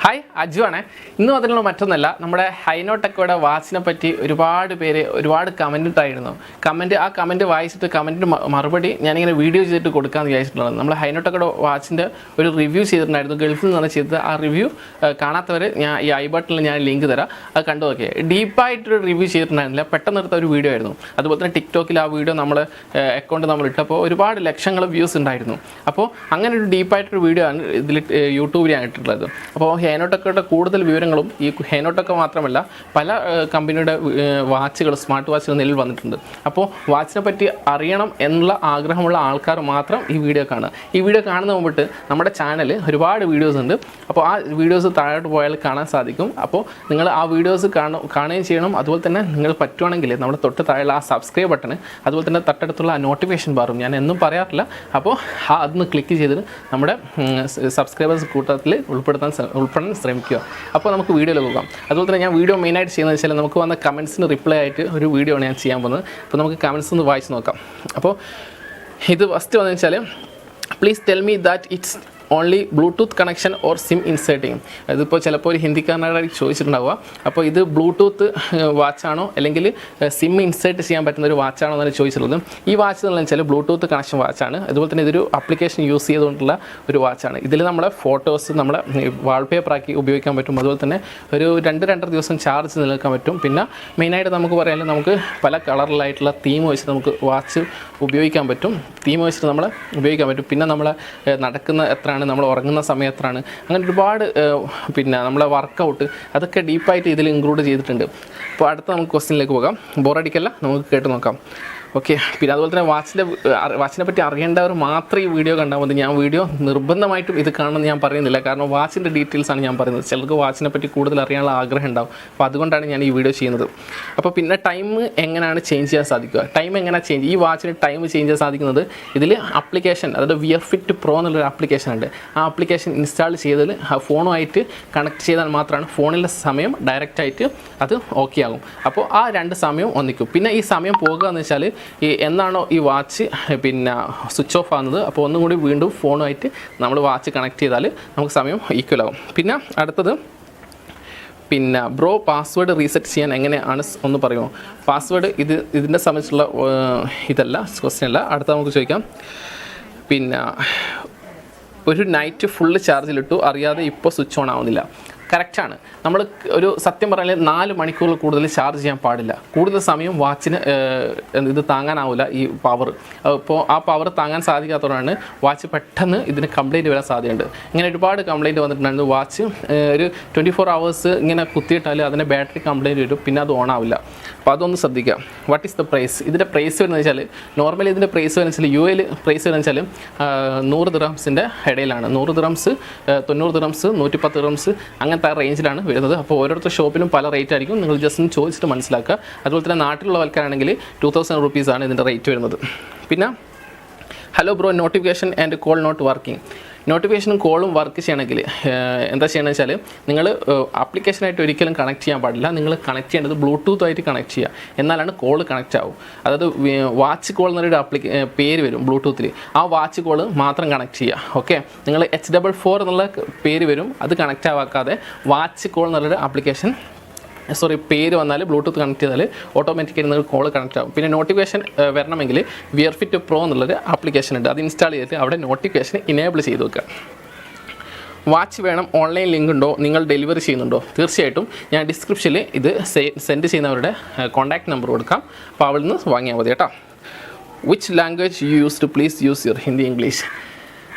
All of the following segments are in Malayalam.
ഹായ് അജുവാണ്. ഇന്ന് അതിനുള്ള മറ്റൊന്നല്ല, നമ്മുടെ ഹൈനോടെക്കോയുടെ വാച്ചിനെ പറ്റി ഒരുപാട് കമൻറ്റ് ഇട്ടായിരുന്നു. ആ കമൻറ്റ് വായിച്ചിട്ട് കമൻറ്റിന് മറുപടി ഞാനിങ്ങനെ വീഡിയോ ചെയ്തിട്ട് കൊടുക്കാമെന്ന് വിചാരിച്ചിട്ടുള്ളത്. നമ്മൾ ഹൈനോടെക്കോയുടെ വാച്ചിൻ്റെ ഒരു റിവ്യൂ ചെയ്തിട്ടുണ്ടായിരുന്നു, ഗൾഫിൽ നിന്നാണ് ചെയ്തത്. ആ റിവ്യൂ കാണാത്തവർ ഞാൻ ഈ ഐ ബട്ടണിൽ ഞാൻ ലിങ്ക് തരാം, അത് കണ്ടു നോക്കിയാൽ. ഡീപ്പായിട്ടൊരു റിവ്യൂ ചെയ്തിട്ടുണ്ടായിരുന്നില്ല, പെട്ടെന്ന് എടുത്ത ഒരു വീഡിയോ ആയിരുന്നു. അതുപോലെ തന്നെ ടിക്ടോക്കിൽ ആ വീഡിയോ അക്കൗണ്ട് നമ്മൾ ഇട്ടപ്പോൾ ഒരുപാട് ലക്ഷങ്ങൾ വ്യൂസ് ഉണ്ടായിരുന്നു. അപ്പോൾ അങ്ങനെ ഒരു ഡീപ്പായിട്ടൊരു വീഡിയോ ആണ് ഇതിൽ യൂട്യൂബിൽ ഞാൻ ഇട്ടിട്ടുള്ളത്. അപ്പോൾ ഹൈനോടെക്കോയുടെ കൂടുതൽ വിവരങ്ങളും ഈ ഹൈനോടെക്കോ മാത്രമല്ല പല കമ്പനിയുടെ വാച്ചുകൾ, സ്മാർട്ട് വാച്ചുകൾ നിലവിൽ വന്നിട്ടുണ്ട്. അപ്പോൾ വാച്ചിനെ പറ്റി അറിയണം എന്നുള്ള ആഗ്രഹമുള്ള ആൾക്കാർ മാത്രം ഈ വീഡിയോ കാണുക. ഈ വീഡിയോ കാണുന്ന മുമ്പിട്ട് നമ്മുടെ ചാനൽ ഒരുപാട് വീഡിയോസ് ഉണ്ട്. അപ്പോൾ ആ വീഡിയോസ് താഴോട്ട് പോയാൽ കാണാൻ സാധിക്കും. അപ്പോൾ നിങ്ങൾ ആ വീഡിയോസ് കാണുകയും ചെയ്യണം. അതുപോലെ തന്നെ നിങ്ങൾ പറ്റുവാണെങ്കിൽ നമ്മുടെ തൊട്ട് താഴെയുള്ള ആ സബ്സ്ക്രൈബ് ബട്ടൺ, അതുപോലെ തന്നെ തൊട്ടടുത്തുള്ള ആ നോട്ടിഫിക്കേഷൻ ബാറും ഞാൻ എന്നും പറയാറില്ല, അപ്പോൾ അതൊന്ന് ക്ലിക്ക് ചെയ്തിട്ട് നമ്മുടെ സബ്സ്ക്രൈബേഴ്സ് കൂട്ടത്തിൽ ഉൾപ്പെടാൻ ശ്രമിക്കുക. അപ്പോൾ നമുക്ക് വീഡിയോയിൽ പോകാം. അതുപോലെ തന്നെ ഞാൻ വീഡിയോ മെയിനായിട്ട് ചെയ്യുന്നത് വെച്ചാൽ നമുക്ക് വന്ന കമൻസിന് റിപ്ലൈ ആയിട്ട് ഒരു വീഡിയോ ആണ് ഞാൻ ചെയ്യാൻ പോകുന്നത്. അപ്പോൾ നമുക്ക് കമൻസ് ഒന്ന് വായിച്ച് നോക്കാം. അപ്പോൾ ഇത് ഫസ്റ്റ് വന്നു വെച്ചാൽ, please tell me that it's only Bluetooth connection or SIM inserting. ഇതിപ്പോൾ ചിലപ്പോൾ ഒരു ഹിന്ദിക്കാരനായിട്ട് ചോദിച്ചിട്ടുണ്ടാവുക. അപ്പോൾ ഇത് ബ്ലൂടൂത്ത് വാച്ചാണോ അല്ലെങ്കിൽ സിം ഇൻസേർട്ട് ചെയ്യാൻ പറ്റുന്ന ഒരു വാച്ചാണോ എന്നാണ് ചോദിച്ചിട്ടുള്ളത്. ഈ വാച്ച് എന്ന് വെച്ചാൽ ബ്ലൂടൂത്ത് കണക്ഷൻ വാച്ചാണ്. അതുപോലെ തന്നെ ഇതൊരു ആപ്ലിക്കേഷൻ യൂസ് ചെയ്തുകൊണ്ടുള്ള ഒരു വാച്ചാണ്. ഇതിൽ നമ്മളെ ഫോട്ടോസ് നമ്മളെ വാൾപേപ്പറാക്കി ഉപയോഗിക്കാൻ പറ്റും. അതുപോലെ തന്നെ ഒരു 2-2.5 ദിവസം ചാർജ് നിലനിൽക്കാൻ പറ്റും. പിന്നെ മെയിനായിട്ട് നമുക്ക് പറയാൻ, നമുക്ക് പല കളറിലായിട്ടുള്ള തീം വെച്ചിട്ട് നമുക്ക് വാച്ച് ഉപയോഗിക്കാൻ പറ്റും. പിന്നെ നമ്മൾ നടക്കുന്ന എത്രയാണ്, നമ്മൾ ഉറങ്ങുന്ന സമയം എത്രയാണ്, അങ്ങനെ ഒരുപാട് നമ്മളെ വർക്കൗട്ട് അതൊക്കെ ഡീപ്പായിട്ട് ഇതിൽ ഇൻക്ലൂഡ് ചെയ്തിട്ടുണ്ട്. അപ്പോൾ അടുത്ത നമുക്ക് ക്വസ്റ്റ്യനിലേക്ക് പോകാം. ബോറടിക്കല്ല, നമുക്ക് കേട്ട് നോക്കാം. ഓക്കെ. പിന്നെ അതുപോലെ തന്നെ വാച്ചിനെ പറ്റി അറിയേണ്ടവർ മാത്രം ഈ വീഡിയോ കണ്ടാൽ മതി. ഞാൻ വീഡിയോ നിർബന്ധമായിട്ടും ഇത് കാണുമെന്ന് ഞാൻ പറയുന്നില്ല, കാരണം വാച്ചിൻ്റെ ഡീറ്റെയിൽസാണ് ഞാൻ പറയുന്നത്. ചിലർക്ക് വാച്ചിനെ പറ്റി കൂടുതൽ അറിയാനുള്ള ആഗ്രഹം ഉണ്ടാവും. അപ്പോൾ അതുകൊണ്ടാണ് ഞാൻ ഈ വീഡിയോ ചെയ്യുന്നത്. അപ്പോൾ പിന്നെ ടൈം എങ്ങനെയാണ് ചേഞ്ച് ചെയ്യാൻ സാധിക്കുക, ഈ വാച്ചിന് ടൈം ചേഞ്ച് ചെയ്യാൻ സാധിക്കുന്നത് ഇതിൽ ആപ്ലിക്കേഷൻ, അതായത് വിയർ ഫിറ്റ് പ്രോ എന്നുള്ളൊരു ആപ്ലിക്കേഷൻ ഉണ്ട്. ആ ആപ്ലിക്കേഷൻ ഇൻസ്റ്റാൾ ചെയ്തതിൽ ഫോണുമായിട്ട് കണക്ട് ചെയ്താൽ മാത്രമാണ് ഫോണിലെ സമയം ഡയറക്റ്റായിട്ട് അത് ഓക്കെ ആകും. അപ്പോൾ ആ 2 സമയം ഒന്നിക്കും. പിന്നെ ഈ സമയം പോകുക എന്ന് വെച്ചാൽ, എന്നാണോ ഈ വാച്ച് സ്വിച്ച് ഓഫ് ആകുന്നത്, അപ്പോൾ ഒന്നും കൂടി വീണ്ടും ഫോണുമായിട്ട് നമ്മൾ വാച്ച് കണക്ട് ചെയ്താൽ നമുക്ക് സമയം ഈക്വൽ ആകും. പിന്നെ അടുത്തത്, ബ്രോ പാസ്വേഡ് റീസെറ്റ് ചെയ്യാൻ എങ്ങനെയാണ് ഒന്ന് പറയുമോ? പാസ്വേഡ് ഇതിൻ്റെ സംബന്ധിച്ചുള്ള ഇതല്ല, ക്വസ്റ്റ്യൻ അല്ല. അടുത്ത നമുക്ക് ചോദിക്കാം. ഒരു നൈറ്റ് ഫുള്ള് ചാർജിലിട്ടു, അറിയാതെ ഇപ്പോൾ സ്വിച്ച് ഓൺ ആവുന്നില്ല. കറക്റ്റാണ്. നമ്മൾ ഒരു സത്യം പറഞ്ഞാൽ 4 മണിക്കൂറിൽ കൂടുതൽ ചാർജ് ചെയ്യാൻ പാടില്ല. കൂടുതൽ സമയം വാച്ചിന് ഇത് താങ്ങാനാവില്ല, ഈ പവർ. അപ്പോൾ ആ പവർ താങ്ങാൻ സാധിക്കാത്തതുകൊണ്ടാണ് വാച്ച് പെട്ടെന്ന് ഇതിന് കംപ്ലയിൻറ്റ് വരാൻ സാധ്യതയുണ്ട്. ഇങ്ങനെ ഒരുപാട് കംപ്ലയിൻറ്റ് വന്നിട്ടുണ്ടായിരുന്നു. വാച്ച് ഒരു 24 hours ഇങ്ങനെ കുത്തിയിട്ടാൽ അതിൻ്റെ ബാറ്ററി കംപ്ലയിൻറ്റ് വരും, പിന്നെ അത് ഓൺ ആവില്ല. അപ്പോൾ അതൊന്ന് ശ്രദ്ധിക്കുക. What is the price? ഇതിൻ്റെ പ്രൈസ് വരുന്നത് വെച്ചാൽ, നോർമലി ഇതിൻ്റെ പ്രൈസ് വരുന്നത് വെച്ചാൽ UAE പ്രൈസ് വരുന്നത് വെച്ചാൽ 100 ദിർഹംസിൻ്റെ ഇടയിലാണ്. 100 ദിർഹംസ്, 90 ദിർഹംസ്, 110 ദിർഹംസ്, അങ്ങനത്തെ റേഞ്ചിലാണ് വരുന്നത്. അപ്പോൾ ഓരോരുത്തർ ഷോപ്പിലും പല റേറ്റ് ആയിരിക്കും. നിങ്ങൾ ജസ്റ്റ് ഒന്ന് ചോദിച്ചിട്ട് മനസ്സിലാക്കുക. അതുപോലെ തന്നെ നാട്ടിലുള്ള ആൾക്കാരാണെങ്കിൽ 2000 rupees ഇതിൻ്റെ റേറ്റ് വരുന്നത്. പിന്നെ, hello bro, notification and call not working. നോട്ടിഫിക്കേഷനും കോളും വർക്ക് ചെയ്യണമെങ്കിൽ എന്താ ചെയ്യണമെന്ന് വെച്ചാൽ, നിങ്ങൾ ആപ്ലിക്കേഷനായിട്ട് ഒരിക്കലും കണക്ട് ചെയ്യാൻ പാടില്ല. നിങ്ങൾ കണക്ട് ചെയ്യേണ്ടത് ബ്ലൂടൂത്തായിട്ട് കണക്ട് ചെയ്യുക, എന്നാലാണ് കോൾ കണക്റ്റ് ആവും. അതായത് വാച്ച് കോൾ എന്നൊരു പേര് വരും ബ്ലൂടൂത്തിൽ, ആ വാച്ച് കോൾ മാത്രം കണക്ട് ചെയ്യുക. ഓക്കെ. നിങ്ങൾ HW4 എന്നുള്ള പേര് വരും, അത് കണക്റ്റ് ആവാക്കാതെ വാച്ച് കോൾ എന്നുള്ളൊരു പേര് വന്നാൽ ബ്ലൂടൂത്ത് കണക്ട് ചെയ്താൽ ഓട്ടോമാറ്റിക്കായി നിങ്ങൾ കോൾ കണക്റ്റ് ആകും. പിന്നെ നോട്ടിഫിക്കേഷൻ വരണമെങ്കിൽ വിയർ ഫിറ്റ് പ്രോ എന്നുള്ളൊരു ആപ്ലിക്കേഷൻ ഉണ്ട്, അത് ഇൻസ്റ്റാൾ ചെയ്തിട്ട് അവിടെ നോട്ടിഫിക്കേഷൻ ഇനേബിൾ ചെയ്ത് വെക്കുക. വാച്ച് വേണം, ഓൺലൈൻ ലിങ്ക് ഉണ്ടോ, നിങ്ങൾ ഡെലിവറി ചെയ്യുന്നുണ്ടോ? തീർച്ചയായിട്ടും ഞാൻ ഡിസ്ക്രിപ്ഷനിൽ ഇത് സെൻഡ് ചെയ്യുന്നവരുടെ കോൺടാക്ട് നമ്പർ കൊടുക്കാം. അപ്പോൾ അവിടെ നിന്ന് വാങ്ങിയാൽ മതി കേട്ടോ. Which language you use to? Please use your Hindi, English.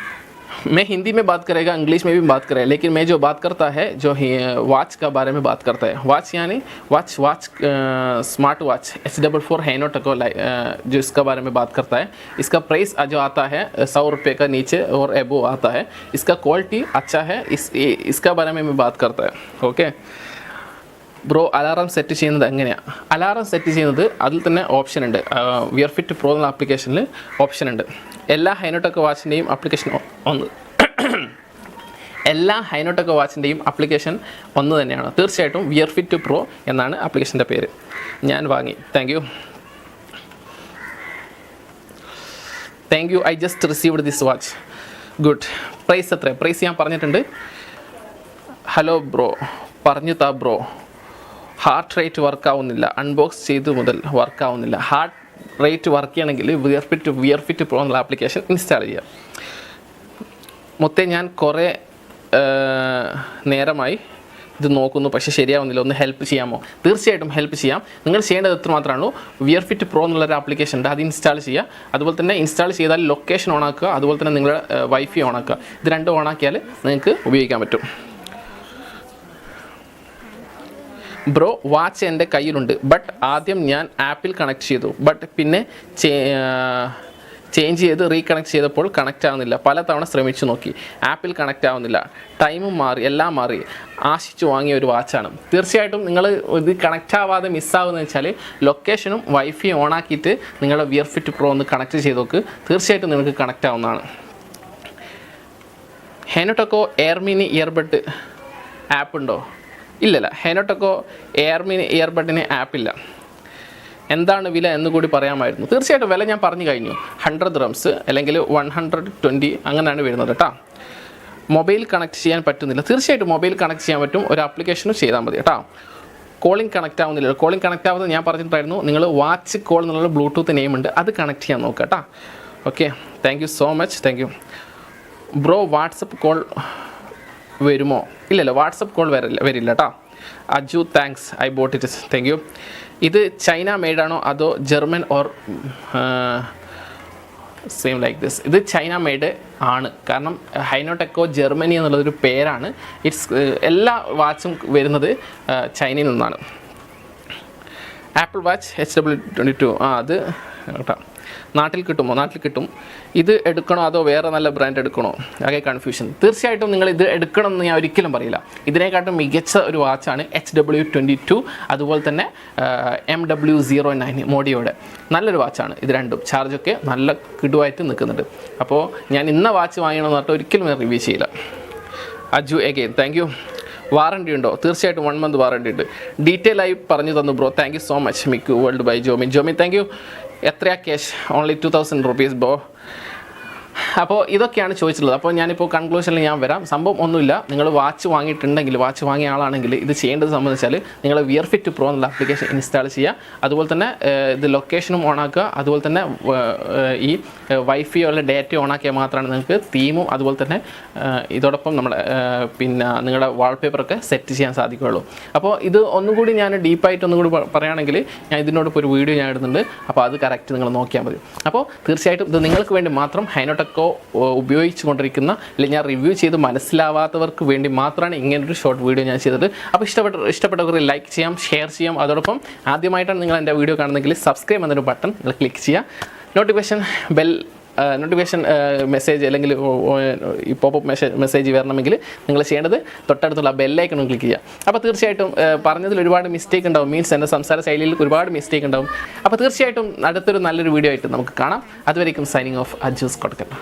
मैं हिंदी में बात करेगा, इंग्लिश में भी बात करेगा, लेकिन मैं जो बात करता है जो वाच का बारे में बात करता है. वाच यानी वाच स्मार्ट वाच HW4 हैनोटेको जो इसका बारे में बात करता है. इसका प्राइस जो आता है 100 रुपये का नीचे और एबो आता है. इसका क्वालिटी अच्छा है, इसका बारे में मैं बात करता है. ओके. ബ്രോ, അലാറം സെറ്റ് ചെയ്യുന്നത് എങ്ങനെയാണ്? അലാറം സെറ്റ് ചെയ്യുന്നത് അതിൽ തന്നെ ഓപ്ഷൻ ഉണ്ട്. വിയർ ഫിറ്റ് പ്രോ എന്ന ആപ്ലിക്കേഷനിൽ ഓപ്ഷൻ ഉണ്ട്. എല്ലാ ഹൈനോടെക്കോ വാച്ചിൻ്റെയും ആപ്ലിക്കേഷൻ ഒന്ന് തന്നെയാണ്. തീർച്ചയായിട്ടും വിയർ ഫിറ്റ് പ്രോ എന്നാണ് ആപ്ലിക്കേഷൻ്റെ പേര്. ഞാൻ വാങ്ങി. Thank you. I just received this watch. Good. Price എത്ര? പ്രൈസ് ഞാൻ പറഞ്ഞിട്ടുണ്ട്. ഹലോ ബ്രോ, പറഞ്ഞു താ ബ്രോ, ഹാർട്ട് റേറ്റ് വർക്കാവുന്നില്ല, അൺബോക്സ് ചെയ്ത് മുതൽ വർക്കാവുന്നില്ല. ഹാർട്ട് റേറ്റ് വർക്ക് ചെയ്യണമെങ്കിൽ വിയർ ഫിറ്റ് പ്രോ എന്നുള്ള ആപ്ലിക്കേഷൻ ഇൻസ്റ്റാൾ ചെയ്യാം. മൊത്തം ഞാൻ കുറേ നേരമായി ഇത് നോക്കുന്നു, പക്ഷേ ശരിയാവുന്നില്ല. ഒന്ന് ഹെൽപ്പ് ചെയ്യാമോ? തീർച്ചയായിട്ടും ഹെൽപ്പ് ചെയ്യാം. നിങ്ങൾ ചെയ്യേണ്ടത് എത്ര മാത്രമാണോ, വിയർ ഫിറ്റ് പ്രോ എന്നുള്ളൊരു ആപ്ലിക്കേഷൻ ഉണ്ട്, അത് ഇൻസ്റ്റാൾ ചെയ്യുക. അതുപോലെ തന്നെ ഇൻസ്റ്റാൾ ചെയ്താൽ ലൊക്കേഷൻ ഓൺ ആക്കുക, അതുപോലെ തന്നെ നിങ്ങളുടെ വൈഫൈ ഓൺ ആക്കുക. ഇത് രണ്ടും ഓൺ ആക്കിയാൽ നിങ്ങൾക്ക് ഉപയോഗിക്കാൻ പറ്റും. ബ്രോ, വാച്ച് എൻ്റെ കയ്യിലുണ്ട്, ബട്ട് ആദ്യം ഞാൻ ആപ്പിൽ കണക്ട് ചെയ്തു, ബട്ട് പിന്നെ ചേഞ്ച് ചെയ്ത് റീകണക്ട് ചെയ്തപ്പോൾ കണക്റ്റ് ആവുന്നില്ല. പല തവണ ശ്രമിച്ചു നോക്കി, ആപ്പിൽ കണക്റ്റ് ആവുന്നില്ല. ടൈമും മാറി, എല്ലാം മാറി. ആശിച്ചു വാങ്ങിയ ഒരു വാച്ചാണ്. തീർച്ചയായിട്ടും നിങ്ങൾ ഇത് കണക്റ്റ് ആവാതെ മിസ്സാവുമെന്ന് വെച്ചാൽ ലൊക്കേഷനും വൈഫൈ ഓണാക്കിയിട്ട് നിങ്ങളുടെ വിയർ ഫിറ്റ് പ്രോ ഒന്ന് കണക്ട് ചെയ്ത് നോക്ക്. തീർച്ചയായിട്ടും നിങ്ങൾക്ക് കണക്റ്റ് ആവുന്നതാണ്. ഹൈനോടെക്കോ എയർ മിനി ഇയർബഡ് ആപ്പ് ഉണ്ടോ? ഇല്ലല്ല, ഹൈനോടെക്കോ എയർ മിനി ഇയർബഡിന് ആപ്പില്ല. എന്താണ് വില എന്ന് കൂടി പറയാമായിരുന്നു. തീർച്ചയായിട്ടും വില ഞാൻ പറഞ്ഞു കഴിഞ്ഞു. 100 dirhams അല്ലെങ്കിൽ 120 അങ്ങനെയാണ് വരുന്നത് കേട്ടോ. മൊബൈൽ കണക്ട് ചെയ്യാൻ പറ്റുന്നില്ല. തീർച്ചയായിട്ടും മൊബൈൽ കണക്ട് ചെയ്യാൻ പറ്റും, ഒരു ആപ്ലിക്കേഷനും ചെയ്താൽ മതി കേട്ടോ. കോളിംഗ് കണക്റ്റ് ആവുന്നില്ല. കോളിംഗ് കണക്റ്റ് ആവുന്നത് ഞാൻ പറഞ്ഞിട്ടുണ്ടായിരുന്നു. നിങ്ങൾ വാച്ച് കോൾ എന്നുള്ള ബ്ലൂടൂത്ത് നെയിം ഉണ്ട്, അത് കണക്ട് ചെയ്യാൻ നോക്കുക കേട്ടോ. Okay, thank you so much. Thank you bro. WhatsApp call വരുമോ? ഇല്ലല്ലോ, വാട്സപ്പ് കോൾ വരില്ല കേട്ടോ. Aju, thanks, I boat it. Thank you. ഇത് ചൈന മെയ്ഡാണോ അതോ German or same like this? ഇത് ചൈന മെയ്ഡ് ആണ്. കാരണം ഹൈനോടെക്കോ ജർമ്മനി എന്നുള്ളതൊരു പേരാണ്. എല്ലാ വാച്ചും വരുന്നത് ചൈനയിൽ നിന്നാണ്. ആപ്പിൾ വാച്ച് HW22 അത് കേട്ടോ. നാട്ടിൽ കിട്ടുമോ? നാട്ടിൽ കിട്ടും. ഇത് എടുക്കണോ അതോ വേറെ നല്ല ബ്രാൻഡ് എടുക്കണോ? ആകെ കൺഫ്യൂഷൻ. തീർച്ചയായിട്ടും നിങ്ങൾ ഇത് എടുക്കണം എന്ന് ഞാൻ ഒരിക്കലും പറയില്ല. ഇതിനെക്കാട്ടും മികച്ച ഒരു വാച്ചാണ് HW22, അതുപോലെ തന്നെ MW09 മോഡിയോടെ നല്ലൊരു വാച്ചാണ്. ഇത് രണ്ടും ചാർജൊക്കെ നല്ല കിടുവായിട്ട് നിൽക്കുന്നുണ്ട്. അപ്പോൾ ഞാൻ ഇന്ന വാച്ച് വാങ്ങണമെന്ന് പറഞ്ഞിട്ട് ഒരിക്കലും ഞാൻ റിവ്യൂ ചെയ്യില്ല. Aju again, thank you. Warranty ഉണ്ടോ? തീർച്ചയായിട്ടും 1 month വാറണ്ടി ഉണ്ട്. ഡീറ്റെയിൽ ആയി പറഞ്ഞു തന്നു bro. Thank you so much. Mikku world by Jomin, thank you. എത്രയാ ക്യാഷ്? Only 2000 rupees bro. അപ്പോൾ ഇതൊക്കെയാണ് ചോദിച്ചിട്ടുള്ളത്. അപ്പോൾ ഞാനിപ്പോൾ കൺക്ലൂഷനിൽ ഞാൻ വരാം. സംഭവം ഒന്നുമില്ല. നിങ്ങൾ വാച്ച് വാങ്ങിയിട്ടുണ്ടെങ്കിൽ, വാച്ച് വാങ്ങിയ ആളാണെങ്കിൽ ഇത് ചെയ്യേണ്ടത് സംബന്ധിച്ചാൽ നിങ്ങൾ വിയർ ഫിറ്റ് പ്രോ എന്നുള്ള ആപ്ലിക്കേഷൻ ഇൻസ്റ്റാൾ ചെയ്യുക. അതുപോലെ തന്നെ ഇത് ലൊക്കേഷനും ഓണാക്കുക. അതുപോലെ തന്നെ ഈ വൈഫൈ ഉള്ള ഡേറ്റ ഓണാക്കിയാൽ മാത്രമാണ് നിങ്ങൾക്ക് തീമും അതുപോലെ തന്നെ ഇതോടൊപ്പം നമ്മുടെ പിന്നെ നിങ്ങളുടെ വാൾപേപ്പറൊക്കെ സെറ്റ് ചെയ്യാൻ സാധിക്കുകയുള്ളൂ. അപ്പോൾ ഇത് ഒന്നും കൂടി ഞാൻ ഡീപ്പായിട്ട് ഒന്നും കൂടി പറയുകയാണെങ്കിൽ ഞാൻ ഇതിനോടൊപ്പം ഒരു വീഡിയോ ഞാൻ ഇടുന്നുണ്ട്. അപ്പോൾ അത് കറക്റ്റ് നിങ്ങൾ നോക്കിയാൽ മതി. അപ്പോൾ തീർച്ചയായിട്ടും ഇത് നിങ്ങൾക്ക് വേണ്ടി മാത്രം ഹൈനോടെക്കോ ഉപയോഗിച്ചു കൊണ്ടിരിക്കുന്ന, അല്ലെങ്കിൽ ഞാൻ റിവ്യൂ ചെയ്ത് മനസ്സിലാവാത്തവർക്ക് വേണ്ടി മാത്രമാണ് ഇങ്ങനൊരു ഷോർട്ട് വീഡിയോ ഞാൻ ചെയ്തത്. അപ്പോൾ ഇഷ്ടപ്പെട്ടവർ ലൈക്ക് ചെയ്യാം, ഷെയർ ചെയ്യാം. അതോടൊപ്പം ആദ്യമായിട്ടാണ് നിങ്ങൾ എൻ്റെ വീഡിയോ കാണുന്നതെങ്കിൽ സബ്സ്ക്രൈബ് എന്നൊരു ബട്ടൺ നിങ്ങൾ ക്ലിക്ക് ചെയ്യുക. നോട്ടിഫിക്കേഷൻ മെസ്സേജ് അല്ലെങ്കിൽ ഈ പോപ്പപ്പ് മെസ്സേജ് വരണമെങ്കിൽ നിങ്ങൾ ചെയ്യേണ്ടത് തൊട്ടടുത്തുള്ള ബെല്ലൈക്കൺ ക്ലിക്ക് ചെയ്യുക. അപ്പോൾ തീർച്ചയായിട്ടും പറഞ്ഞതിൽ ഒരുപാട് മിസ്റ്റേക്ക് ഉണ്ടാവും, മീൻസ് എൻ്റെ സംസാര ശൈലിയിൽ ഒരുപാട് മിസ്റ്റേക്ക് ഉണ്ടാവും. അപ്പോൾ തീർച്ചയായിട്ടും അടുത്തൊരു നല്ലൊരു വീഡിയോ ആയിട്ട് നമുക്ക് കാണാം. അതുവരേക്കും സൈനിങ് ഓഫ് അജൂസ് കൊടുക്കട്ടെ.